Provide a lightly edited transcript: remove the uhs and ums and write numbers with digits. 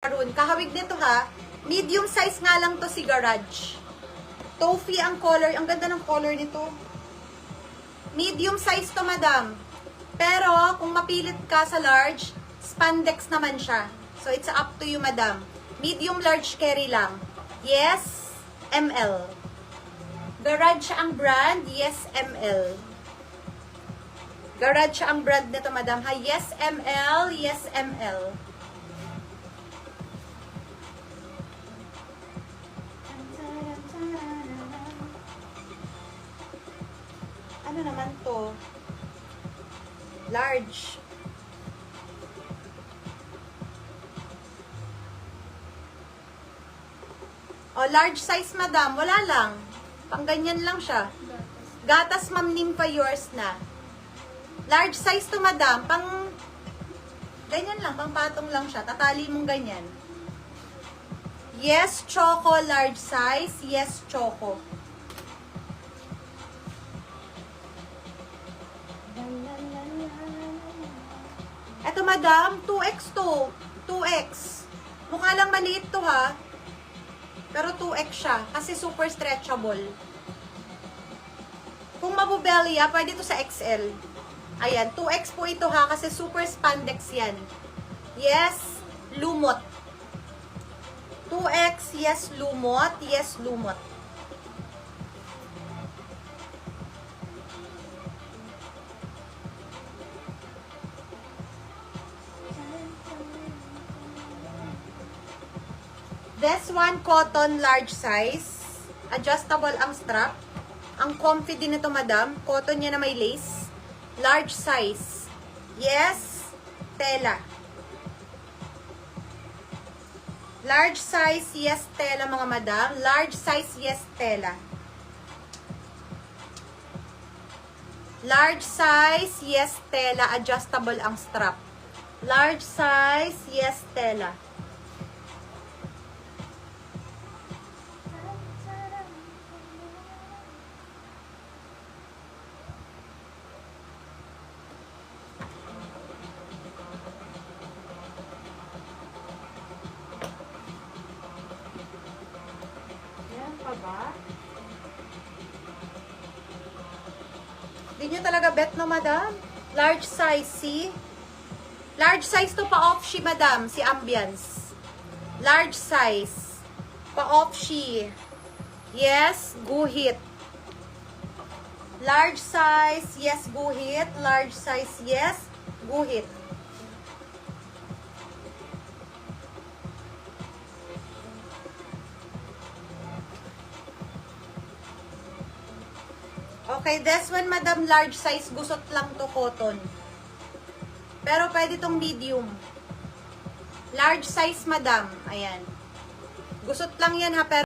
maroon. Kahawig nito ha. Medium size nga lang to si Garage. Toffee ang color. Ang ganda ng color nito. Medium size to, madam. Pero, kung mapilit ka sa large, spandex naman siya. So, it's up to you, madam. Medium large carry lang. Yes, ML. Garage ang brand. Yes, ML. Garage ang brand nito, madam. Ha? Yes, ML. Yes, ML. Ano naman to? Large. O, large size, madam. Wala lang. Pang ganyan lang siya. Gatas, ma'am, Nympha, yours na. Large size to, madam. Pang ganyan lang. Pang patong lang siya. Tatali mong ganyan. Yes, Choco, large size. Yes, Choco. Eto, madam, 2X to. 2X. Mukha lang maliit to, ha. Pero 2X siya. Kasi super stretchable. Kung mabubelya, pwede to sa XL. Ayan, 2X po ito, ha. Kasi super spandex yan. Yes, lumot. 2X, yes, lumot. Yes, lumot. This one, cotton, large size. Adjustable ang strap. Ang comfy din ito, madam. Cotton niya na may lace. Large size. Yes, tela. Large size, yes, tela, mga madam. Large size, yes, tela. Large size, yes, tela. Adjustable ang strap. Large size, yes, tela. Ba? Hindi nyo talaga bet, no, madam? Large size, see? Large size to pa-off-she, madam, si Ambience. Large size. Pa-off-she. Yes, guhit. Large size, yes, guhit. Large size, yes, guhit. Okay, this one, madam, large size. Gusot lang to, cotton. Pero pwede tong medium. Large size, madam. Ayan. Gusot lang yan, ha, pero